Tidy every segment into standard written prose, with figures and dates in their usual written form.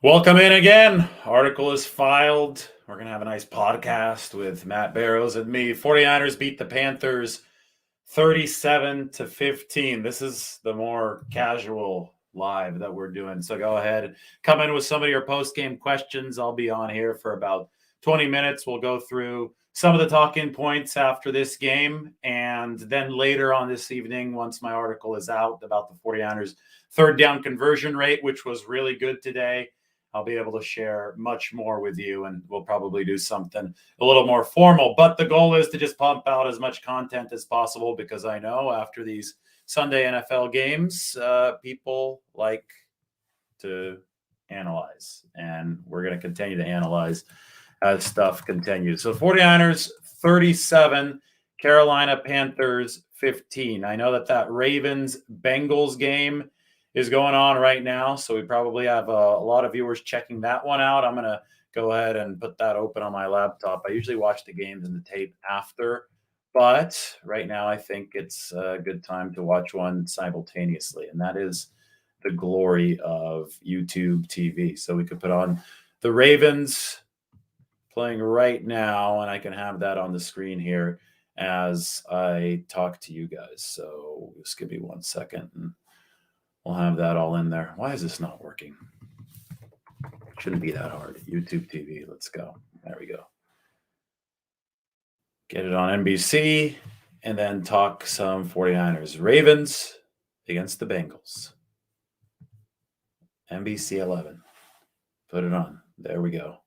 Welcome in again. Article is filed. We're going to have a nice podcast with Matt Barrows and me. 49ers beat the Panthers 37-15. This is the more casual live that we're doing. So go ahead, come in with some of your post-game questions. I'll be on here for about 20 minutes. We'll go through some of the talking points after this game. And then later on this evening, once my article is out about the 49ers third down conversion rate, which was really good today, I'll be able to share much more with you, and we'll probably do something a little more formal. But the goal is to just pump out as much content as possible because I know after these Sunday NFL games, people like to analyze, and we're going to continue to analyze as stuff continues. So 49ers 37, Carolina Panthers 15. I know that Ravens-Bengals game is going on right now, so we probably have a lot of viewers checking that one out. I'm going to go ahead and put that open on my laptop. I usually watch the games and the tape after, but right now I think it's a good time to watch one simultaneously, and that is the glory of YouTube TV. So we could put on the Ravens playing right now, and I can have that on the screen here as I talk to you guys. So just give me 1 second, and we'll have that all in there. Why is this not working? Shouldn't be that hard. YouTube TV. Let's go. There we go. Get it on NBC and then talk some 49ers. Ravens against the Bengals. NBC 11. Put it on. There we go.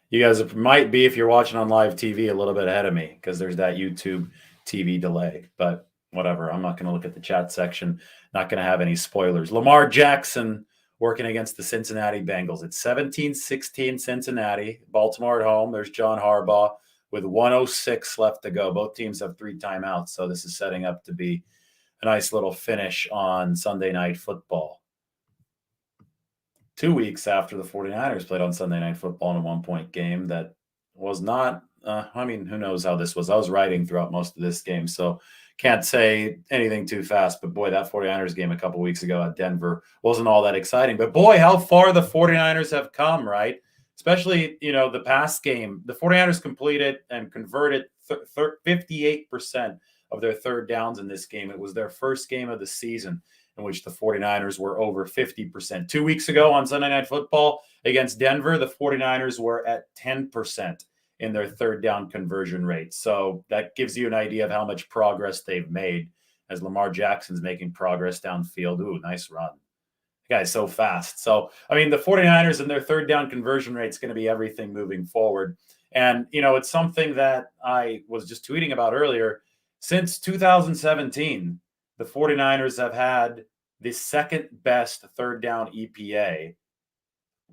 You guys might be, if you're watching on live TV, a little bit ahead of me because there's that YouTube TV delay. But whatever. I'm not going to look at the chat section. Not going to have any spoilers. Lamar Jackson working against the Cincinnati Bengals. It's 17-16 Cincinnati. Baltimore at home. There's John Harbaugh with 1:06 left to go. Both teams have 3 timeouts, so this is setting up to be a nice little finish on Sunday Night Football. 2 weeks after the 49ers played on Sunday Night Football in a 1-point game that was not who knows how this was. I was writing throughout most of this game, so can't say anything too fast. But boy, that 49ers game a couple weeks ago at Denver wasn't all that exciting. But boy, how far the 49ers have come, right? Especially, the past game. The 49ers completed and converted 58% of their third downs in this game. It was their first game of the season in which the 49ers were over 50%. 2 weeks ago on Sunday Night Football against Denver, the 49ers were at 10% in their third down conversion rate. So that gives you an idea of how much progress they've made as Lamar Jackson's making progress downfield. Ooh, nice run. The guy's so fast. So, the 49ers and their third down conversion rate is going to be everything moving forward. And, it's something that I was just tweeting about earlier. Since 2017, the 49ers have had the second best third down EPA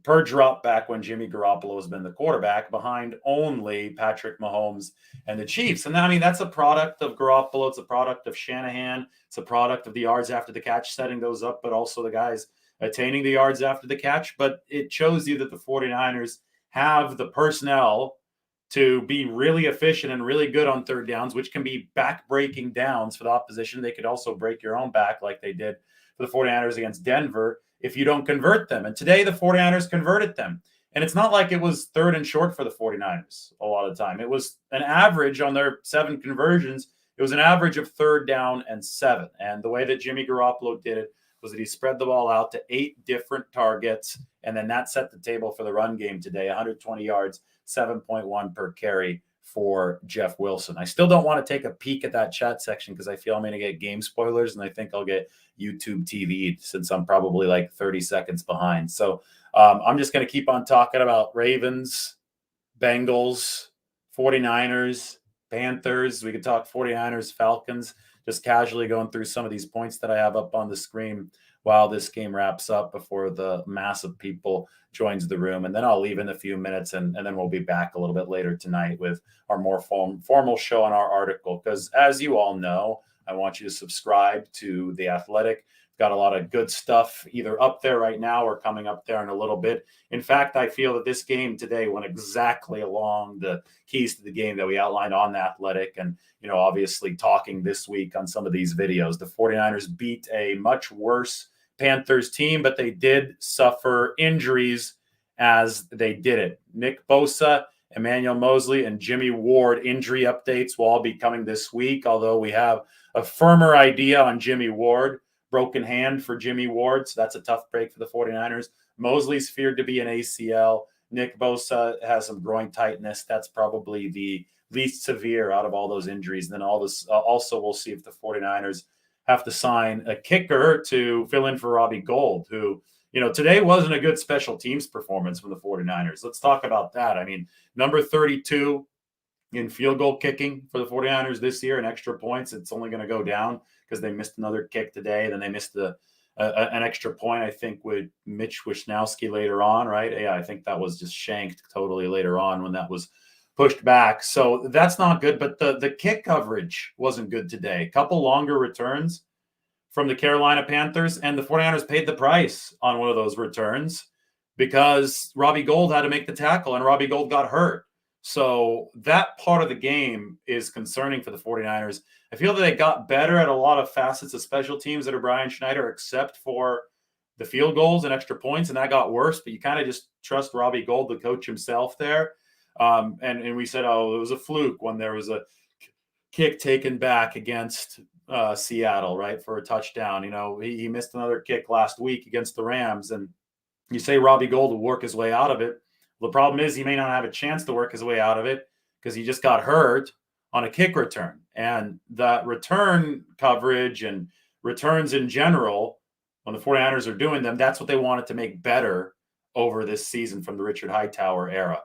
per drop back when Jimmy Garoppolo has been the quarterback, behind only Patrick Mahomes and the Chiefs. And that's a product of Garoppolo. It's a product of Shanahan. It's a product of the yards after the catch, setting those up, but also the guys attaining the yards after the catch. But it shows you that the 49ers have the personnel to be really efficient and really good on third downs, which can be back-breaking downs for the opposition. They could also break your own back like they did for the 49ers against Denver if you don't convert them. And today the 49ers converted them. And it's not like it was third and short for the 49ers a lot of the time. It was an average on their 7 conversions. It was an average of third down and 7. And the way that Jimmy Garoppolo did it was that he spread the ball out to 8 different targets. And then that set the table for the run game today, 120 yards, 7.1 per carry for Jeff Wilson. I still don't want to take a peek at that chat section because I feel I'm going to get game spoilers, and I think I'll get YouTube TV'd since I'm probably like 30 seconds behind. So I'm just going to keep on talking about Ravens, Bengals, 49ers, Panthers. We could talk 49ers, Falcons, just casually going through some of these points that I have up on the screen while this game wraps up before the mass of people joins the room. And then I'll leave in a few minutes, and then we'll be back a little bit later tonight with our more formal show on our article. Because as you all know, I want you to subscribe to The Athletic. Got a lot of good stuff either up there right now or coming up there in a little bit. In fact, I feel that this game today went exactly along the keys to the game that we outlined on The Athletic. And, obviously talking this week on some of these videos, the 49ers beat a much worse Panthers team, but they did suffer injuries as they did it. Nick Bosa, Emmanuel Moseley, and Jimmy Ward injury updates will all be coming this week, although we have a firmer idea on Jimmy Ward. Broken hand for Jimmy Ward, so that's a tough break for the 49ers. Mosley's feared to be an ACL. Nick Bosa has some groin tightness. That's probably the least severe out of all those injuries. And then also we'll see if the 49ers have to sign a kicker to fill in for Robbie Gould, who, today wasn't a good special teams performance from the 49ers. Let's talk about that. I mean, number 32 in field goal kicking for the 49ers this year and extra points. It's only going to go down because they missed another kick today. Then they missed an extra point, I think, with Mitch Wishnowsky later on, right? Yeah, I think that was just shanked totally later on when that was pushed back. So that's not good. But the kick coverage wasn't good today. A couple longer returns from the Carolina Panthers, and the 49ers paid the price on one of those returns because Robbie Gould had to make the tackle, and Robbie Gould got hurt. So that part of the game is concerning for the 49ers. I feel that they got better at a lot of facets of special teams that are Brian Schneider, except for the field goals and extra points, and that got worse. But you kind of just trust Robbie Gould, the coach himself there. And we said, it was a fluke when there was a kick taken back against Seattle, right, for a touchdown. He missed another kick last week against the Rams, and you say Robbie Gould will work his way out of it. Well, the problem is he may not have a chance to work his way out of it because he just got hurt on a kick return. And that return coverage and returns in general, when the 49ers are doing them, that's what they wanted to make better over this season from the Richard Hightower era.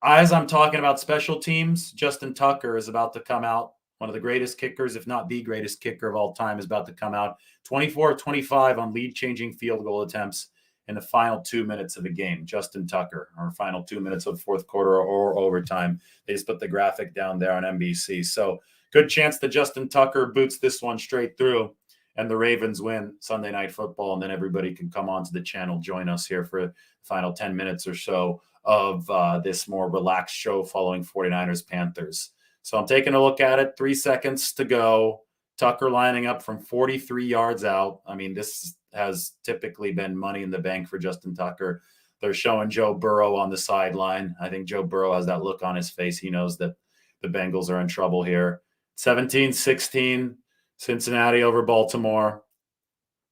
As I'm talking about special teams, Justin Tucker is about to come out. One of the greatest kickers, if not the greatest kicker of all time, is about to come out. 24-25 on lead-changing field goal attempts in the final 2 minutes of the game. Justin Tucker, or final 2 minutes of the fourth quarter or overtime. They just put the graphic down there on NBC. So good chance that Justin Tucker boots this one straight through and the Ravens win Sunday Night Football, and then everybody can come onto the channel, join us here for the final 10 minutes or so of this more relaxed show following 49ers Panthers. So I'm taking a look at it. 3 seconds to go. Tucker lining up from 43 yards out. I mean, this has typically been money in the bank for Justin Tucker. They're showing Joe Burrow on the sideline. I think Joe Burrow has that look on his face. He knows that the Bengals are in trouble here. 17-16, Cincinnati over Baltimore.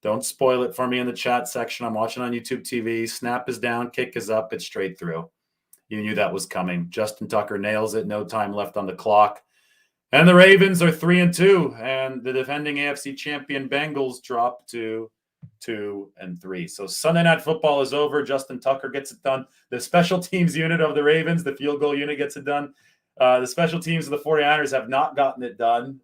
Don't spoil it for me in the chat section. I'm watching on YouTube TV. Snap is down, kick is up, it's straight through. You knew that was coming. Justin Tucker nails it. No time left on the clock. And the Ravens are 3-2, and the defending AFC champion Bengals drop to 2-3. So Sunday Night Football is over. Justin Tucker gets it done. The special teams unit of the Ravens, the field goal unit, gets it done. The special teams of the 49ers have not gotten it done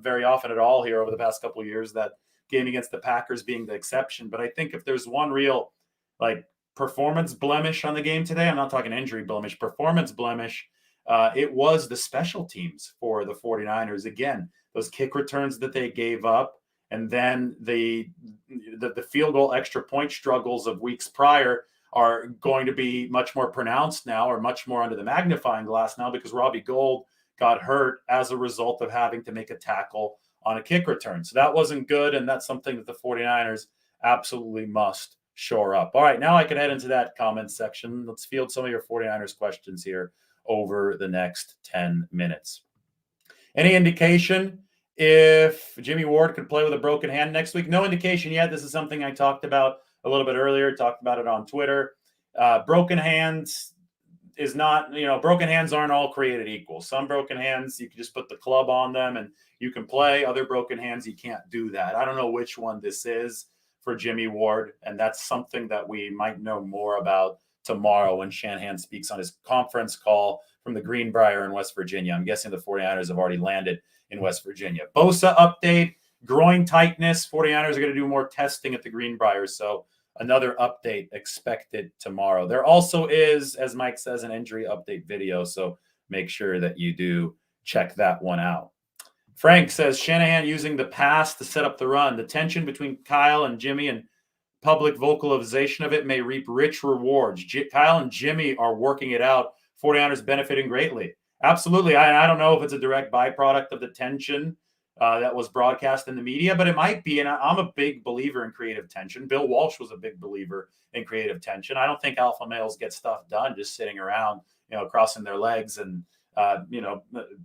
very often at all here over the past couple of years, that game against the Packers being the exception. But I think if there's one real performance blemish on the game today, I'm not talking injury blemish, performance blemish, it was the special teams for the 49ers. Again, those kick returns that they gave up, and then the field goal extra point struggles of weeks prior are going to be much more pronounced now, or much more under the magnifying glass now, because Robbie Gould got hurt as a result of having to make a tackle on a kick return. So that wasn't good, and that's something that the 49ers absolutely must shore up. All right, now I can head into that comment section. Let's field some of your 49ers questions here over the next 10 minutes. Any indication if Jimmy Ward could play with a broken hand next week? No indication yet. This is something I talked about a little bit earlier, talked about it on Twitter. Broken hands is not, broken hands aren't all created equal. Some broken hands, you can just put the club on them and you can play. Other broken hands, you can't do that. I don't know which one this is for Jimmy Ward, and that's something that we might know more about tomorrow when Shanahan speaks on his conference call from the Greenbrier in West Virginia. I'm guessing the 49ers have already landed in West Virginia. Bosa update, groin tightness. 49ers are going to do more testing at the Greenbrier, so another update expected tomorrow. There also is, as Mike says, an injury update video, so make sure that you do check that one out. Frank says, Shanahan using the pass to set up the run. The tension between Kyle and Jimmy and public vocalization of it may reap rich rewards. Kyle and Jimmy are working it out. 49ers benefiting greatly. Absolutely. I don't know if it's a direct byproduct of the tension that was broadcast in the media, but it might be. And I'm a big believer in creative tension. Bill Walsh was a big believer in creative tension. I don't think alpha males get stuff done just sitting around, crossing their legs and,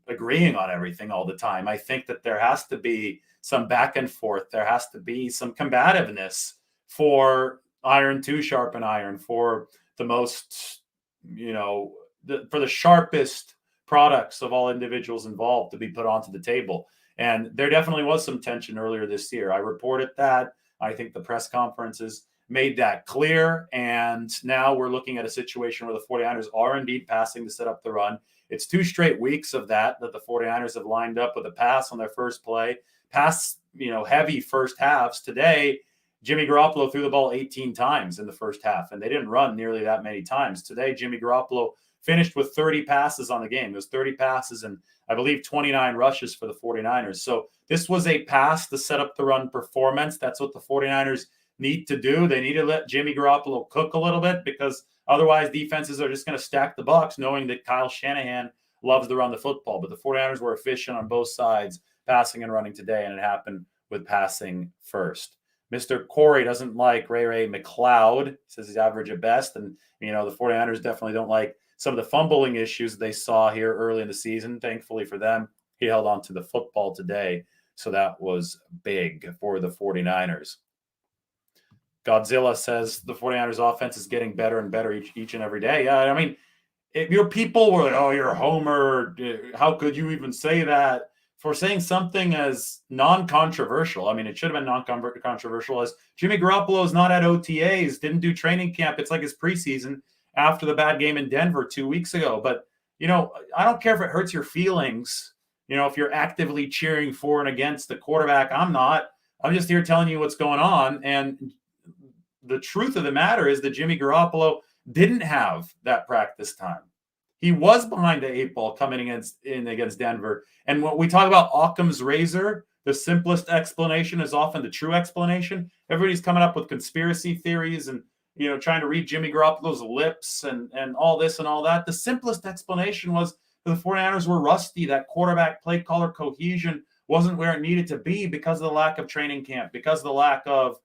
agreeing on everything all the time. I think that there has to be some back and forth. There has to be some combativeness for iron to sharpen iron, for the most, for the sharpest products of all individuals involved to be put onto the table. And there definitely was some tension earlier this year. I reported that. I think the press conferences made that clear. And now we're looking at a situation where the 49ers are indeed passing to set up the run. It's 2 straight weeks of that the 49ers have lined up with a pass on their first play. Pass, heavy first halves. Today, Jimmy Garoppolo threw the ball 18 times in the first half, and they didn't run nearly that many times. Today, Jimmy Garoppolo finished with 30 passes on the game. It was 30 passes and I believe 29 rushes for the 49ers. So this was a pass to set up the run performance. That's what the 49ers need to do. They need to let Jimmy Garoppolo cook a little bit, because otherwise defenses are just going to stack the box, knowing that Kyle Shanahan loves to run the football. But the 49ers were efficient on both sides, passing and running today, and it happened with passing first. Mr. Corey doesn't like Ray McLeod. Says he's average at best. And, the 49ers definitely don't like some of the fumbling issues they saw here early in the season. Thankfully for them, he held on to the football today. So that was big for the 49ers. Godzilla says the 49ers offense is getting better and better each and every day. Yeah, I mean, if your people were like, oh, you're a homer, how could you even say that? For saying something as non-controversial. I mean, it should have been non-controversial, as Jimmy Garoppolo is not at OTAs, didn't do training camp. It's like his preseason after the bad game in Denver 2 weeks ago. But, I don't care if it hurts your feelings, if you're actively cheering for and against the quarterback. I'm not. I'm just here telling you what's going on. And the truth of the matter is that Jimmy Garoppolo didn't have that practice time. He was behind the 8 ball coming against Denver. And when we talk about Occam's razor, the simplest explanation is often the true explanation. Everybody's coming up with conspiracy theories and, trying to read Jimmy Garoppolo's lips and all this and all that. The simplest explanation was the 49ers were rusty. That quarterback play caller cohesion wasn't where it needed to be because of the lack of training camp, because of the lack of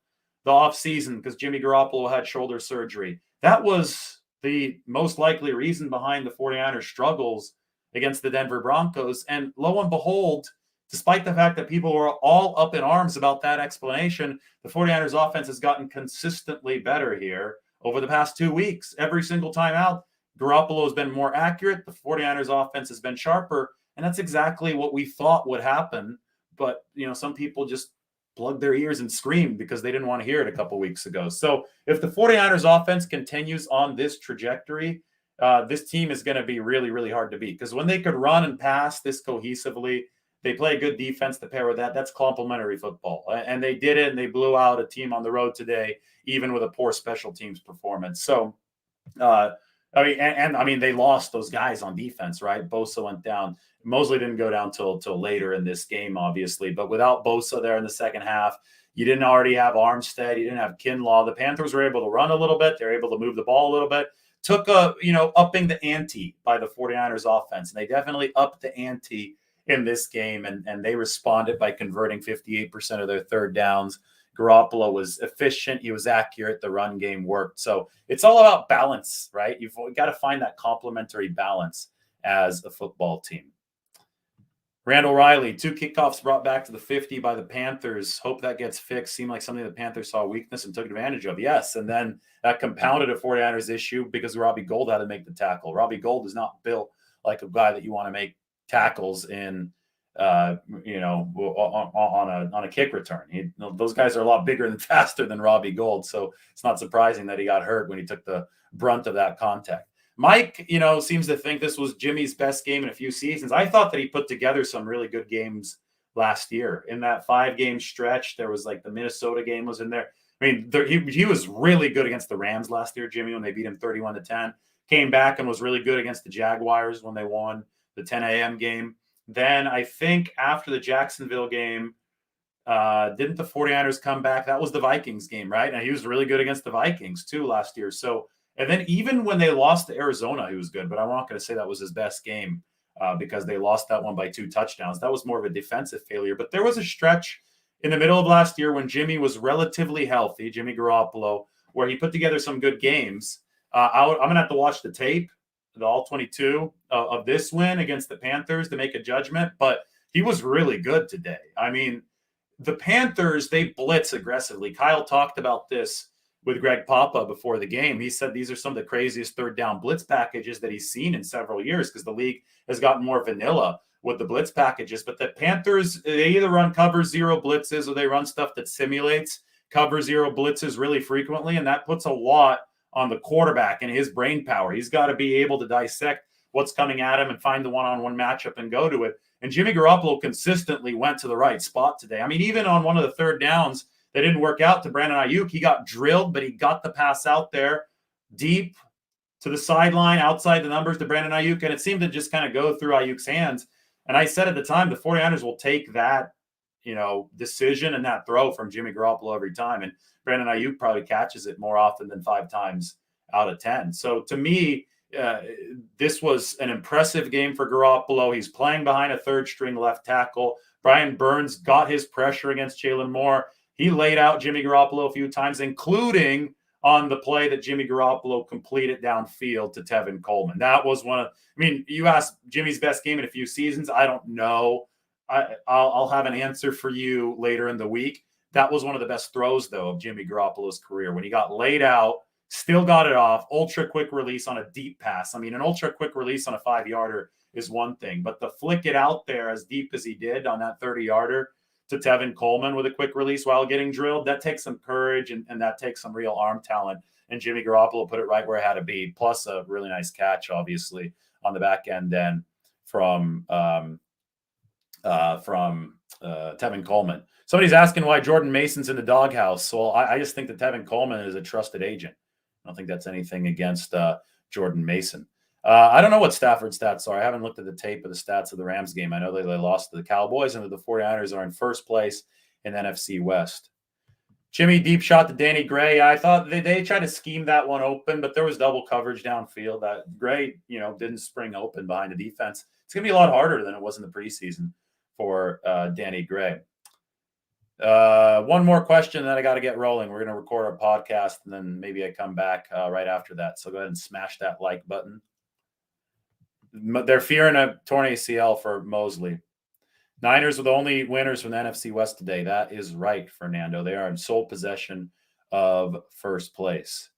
the offseason, because Jimmy Garoppolo had shoulder surgery. That was the most likely reason behind the 49ers struggles against the Denver Broncos. And lo and behold, despite the fact that people were all up in arms about that explanation, the 49ers offense has gotten consistently better here over the past 2 weeks. Every single time out, Garoppolo has been more accurate. The 49ers offense has been sharper. And that's exactly what we thought would happen. But, some people just plugged their ears and screamed because they didn't want to hear it a couple weeks ago. So if the 49ers offense continues on this trajectory, this team is going to be really, really hard to beat, because when they could run and pass this cohesively, they play good defense to pair with that. That's complementary football. And they did it, and they blew out a team on the road today, even with a poor special teams performance. So, they lost those guys on defense, right? Bosa went down. Mosley didn't go down till later in this game, obviously. But without Bosa there in the second half, you didn't already have Armstead. You didn't have Kinlaw. The Panthers were able to run a little bit. They were able to move the ball a little bit. Took upping the ante by the 49ers offense. And they definitely upped the ante in this game. And they responded by converting 58% of their third downs. Garoppolo was efficient. He was accurate. The run game worked. So it's all about balance, right? You've got to find that complementary balance as a football team. Randall Riley, 2 kickoffs brought back to the 50 by the Panthers. Hope that gets fixed. Seemed like something the Panthers saw weakness and took advantage of. Yes, and then that compounded a 49ers issue because Robbie Gould had to make the tackle. Robbie Gould is not built like a guy that you want to make tackles in, on a kick return. Those guys are a lot bigger and faster than Robbie Gould, so it's not surprising that he got hurt when he took the brunt of that contact. Mike, seems to think this was Jimmy's best game in a few seasons. I thought that he put together some really good games last year. In that 5-game stretch, there was like the Minnesota game was in there. I mean, he was really good against the Rams last year, Jimmy, when they beat him 31-10. Came back and was really good against the Jaguars when they won the 10 a.m. game. Then I think after the Jacksonville game, didn't the 49ers come back? That was the Vikings game, right? And he was really good against the Vikings too last year. So, and then even when they lost to Arizona, he was good, but I'm not going to say that was his best game. because they lost that one by 2 touchdowns. That was more of a defensive failure. But there was a stretch in the middle of last year when Jimmy was relatively healthy, Jimmy Garoppolo, where he put together some good games. I'm going to have to watch the tape, the all 22 of this win against the Panthers to make a judgment. But he was really good today. I mean, the Panthers, they blitz aggressively. Kyle talked about this with Greg Papa before the game. He said these are some of the craziest third down blitz packages that he's seen in several years because the league has gotten more vanilla with the blitz packages. But the Panthers, they either run cover zero blitzes or they run stuff that simulates cover zero blitzes really frequently. And that puts a lot on the quarterback and his brain power. He's got to be able to dissect what's coming at him and find the one-on-one matchup and go to it. And Jimmy Garoppolo consistently went to the right spot today. I mean, even on one of the third downs that didn't work out to Brandon Ayuk, he got drilled, but he got the pass out there deep to the sideline, outside the numbers to Brandon Ayuk, and it seemed to just kind of go through Ayuk's hands. And I said at the time, the 49ers will take that, decision and that throw from Jimmy Garoppolo every time. And Brandon Ayuk probably catches it more often than 5 times out of 10. So to me, this was an impressive game for Garoppolo. He's playing behind a third-string left tackle. Brian Burns got his pressure against Jalen Moore. He laid out Jimmy Garoppolo a few times, including on the play that Jimmy Garoppolo completed downfield to Tevin Coleman. That was you asked Jimmy's best game in a few seasons. I don't know. I'll have an answer for you later in the week. That was one of the best throws, though, of Jimmy Garoppolo's career. When he got laid out, still got it off, ultra quick release on a deep pass. I mean, an ultra quick release on a 5-yarder is one thing, but to flick it out there as deep as he did on that 30-yarder to Tevin Coleman with a quick release while getting drilled, that takes some courage and that takes some real arm talent. And Jimmy Garoppolo put it right where it had to be, plus a really nice catch, obviously, on the back end then from Tevin Coleman. Somebody's asking why Jordan Mason's in the doghouse. Well, I just think that Tevin Coleman is a trusted agent. I don't think that's anything against Jordan Mason. I don't know what Stafford's stats are. I haven't looked at the tape of the stats of the Rams game. I know they lost to the Cowboys and that the 49ers are in first place in NFC West. Jimmy, deep shot to Danny Gray. I thought they tried to scheme that one open, but there was double coverage downfield. That Gray, didn't spring open behind the defense. It's going to be a lot harder than it was in the preseason for Danny Gray. One more question, then I got to get rolling. We're going to record our podcast, and then maybe I come back right after that. So go ahead and smash that like button. They're fearing a torn ACL for Mosley. Niners were the only winners from the NFC West today. That is right, Fernando. They are in sole possession of first place.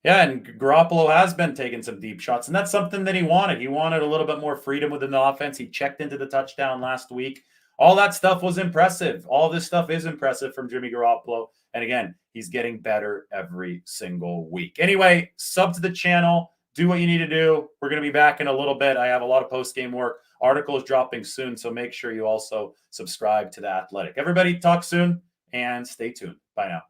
Yeah, and Garoppolo has been taking some deep shots, and that's something that he wanted. He wanted a little bit more freedom within the offense. He checked into the touchdown last week. All that stuff was impressive. All this stuff is impressive from Jimmy Garoppolo. And again, he's getting better every single week. Anyway, sub to the channel. Do what you need to do. We're going to be back in a little bit. I have a lot of post-game work. Article is dropping soon, so make sure you also subscribe to The Athletic. Everybody, talk soon and stay tuned. Bye now.